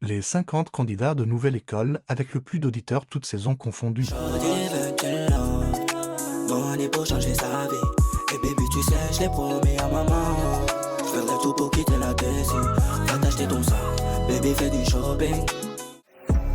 Les 50 candidats de Nouvelle École avec le plus d'auditeurs toutes saisons confondues. On est pour changer sa vie. Et baby, tu sais, je l'ai promis à maman. Je ferai tout pour quitter la Tessie. Va t'acheter ton sang, baby, fais du shopping.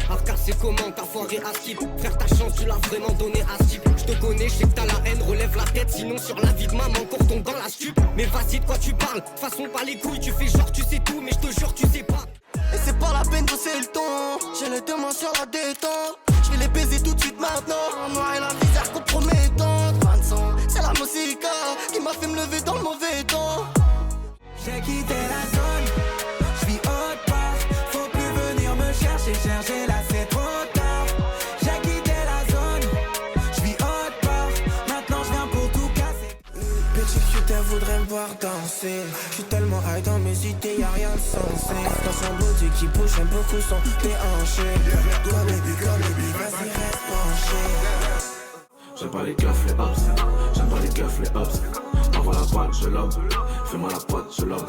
Arcade, c'est comment t'as foiré à skip. Frère, ta chance, tu l'as vraiment donné à skip. Je te connais, je sais que t'as la haine, relève la tête. Sinon, sur la vie de maman, encore tombe dans la stup. Mais vas-y, de quoi tu parles? De toute façon, pas les couilles, tu fais genre, tu sais tout, mais je te jure, tu sais pas. Et c'est pas la peine de c'est le ton. J'ai les deux mains sur la détente. Je vais les baiser tout de suite maintenant. En noir et la visage compromettante. Vincent, c'est la musique qui m'a fait me lever dans le mauvais temps. J'ai quitté la zone, je vis autre part. Faut plus venir me chercher, chercher là c'est trop tard. J'ai quitté la zone, je vis autre part. Maintenant je viens pour tout casser. Petite cute, elle voudrait me voir danser. Je suis tellement high dans mes idées, y'a rien de sensé. Dans son body qui bouge, j'aime beaucoup son déhanché. Go baby, vas-y reste penché. J'aime pas les keufs, les hops. J'aime pas les keufs, les hops. Envoie la boîte, je l'homme. Fais-moi la pote, je l'homme.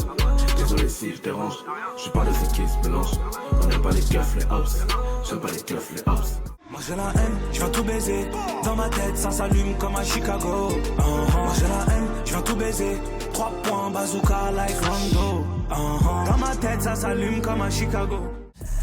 Désolé si je dérange. Je suis pas de ceux qui se mélangent. On n'aime pas les keufs, les hops. J'aime pas les keufs, les hops. Moi j'ai la haine, je viens tout baiser. Dans ma tête ça s'allume comme à Chicago. Moi j'ai la haine, je viens tout baiser. 3 points, bazooka, like Rondo. Dans ma tête ça s'allume comme à Chicago.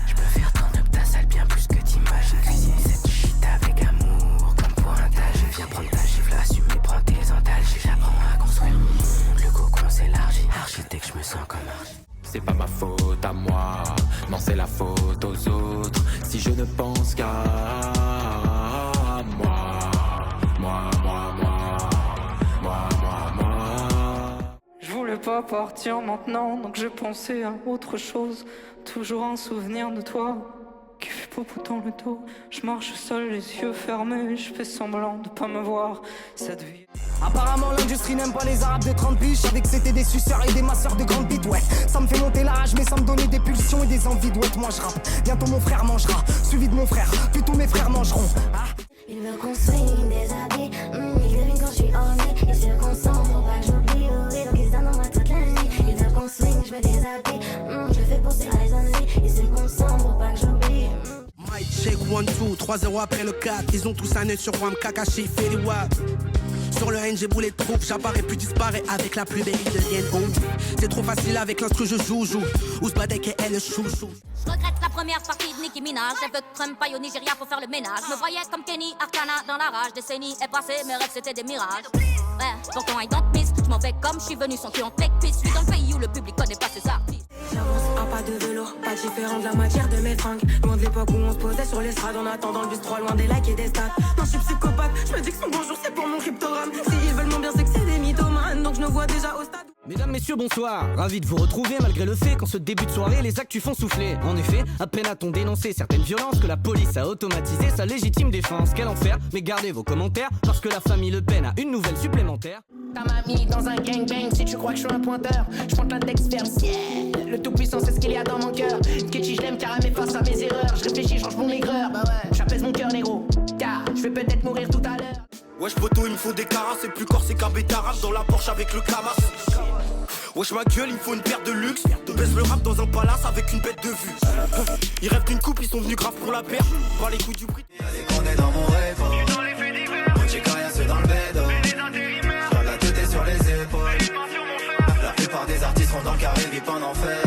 Je peux faire tourner up ta salle bien plus que t'imagines. Cuisiner cette shit avec amour, comme pour un tage. Viens prendre ta gifle, assumer, prends tes antalgies. J'apprends à construire mon monde, le cocon s'élargit. Architecte, je me sens comme archi. C'est pas ma faute à moi, non c'est la faute aux autres. Si je ne pense qu'à moi, moi. Je voulais pas partir maintenant, donc j'ai pensé à autre chose. Toujours un souvenir de toi qui fait popo dans le dos. Je marche seul, les yeux fermés, je fais semblant de pas me voir. Cette vie. Apparemment l'industrie n'aime pas les arabes de 30 piges. Avec c'était des suceurs et des masseurs de grande bite, ouais. Ça me fait monter la rage mais ça me donnait des pulsions et des envies de ouais. Moi je rappe, bientôt mon frère mangera. Suivi de mon frère, puis tous mes frères mangeront. Il veut qu'on swing des habits, il devine quand je suis honnête. Il se concentre pour pas que j'oublie, oui, donc il se donne dans ma toute la nuit. Il veut qu'on swing, je me déshabille, je le fais pour ses eyes on me. Il se concentre pour pas que j'oublie. Mic check 1, 2, 3-0 après le 4. Ils ont tous un œil sur moi, Kakashi, fait les watts. Sur le N, j'ai boulé de troupe, j'apparais puis disparaît avec la plus belle italienne. Oh, c'est trop facile avec l'instru, je joue. Ousbadek et elle, chouchou. Je regrette la première partie de Nicki Minaj. Elle veut que Trump aille au Nigeria pour faire le ménage. Me voyais comme Kenny Arcana dans la rage. Décennie est passée, mes rêves c'était des mirages. Ouais, pourtant I don't miss. Je m'en vais comme je suis venu sans cul en fake piece. Je suis dans le pays où le public connaît pas ses artistes. J'avance à pas de vélo, pas différent de la matière de mes fringues. Loin de l'époque où on se posait sur l'estrade en attendant le bus trop loin des likes et des stats. Non, je suis psychopathe, je me dis que son bonjour c'est pour mon cryptogramme. S'ils veulent mon bien, c'est que c'est des mythomanes. Donc je me vois déjà au stade. Mesdames, messieurs, bonsoir. Ravi de vous retrouver malgré le fait qu'en ce début de soirée, les actus font souffler. En effet, à peine a-t-on dénoncé certaines violences que la police a automatisé sa légitime défense. Quel enfer, mais gardez vos commentaires parce que la famille Le Pen a une nouvelle supplémentaire. T'as m'a mis dans un gangbang si tu crois que je suis un pointeur. Je pointe l'index vers le ciel. Le tout puissant c'est ce qu'il y a dans mon cœur. Ketchy je l'aime car elle met face à mes erreurs. Je réfléchis, change mon aigreur. Bah ouais, j'apaise mon cœur négro. Car je vais peut-être mourir tout à l'heure. Wesh poteau, il me faut des caras, c'est plus corsé qu'un bétarab dans la Porsche avec le Camas. Wesh ma gueule, il me faut une paire de luxe. Baisse le rap dans un palace avec une bête de vue. Ils rêvent d'une coupe, ils sont venus grave pour la paire. Pas les coups du prix. On est dans mon rêve, je suis dans les faits divers. J'ai carrière, c'est dans le bed. J'prends la tête sur les épaules. La plupart des artistes sont dans le carré, vivent en enfer.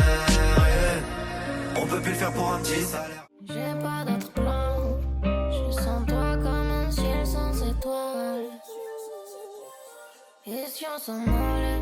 On peut plus le faire pour un petit salaire. J'ai pas d'autre plan. Je sens toi comme un ciel sans étoiles. Et si on s'en allait?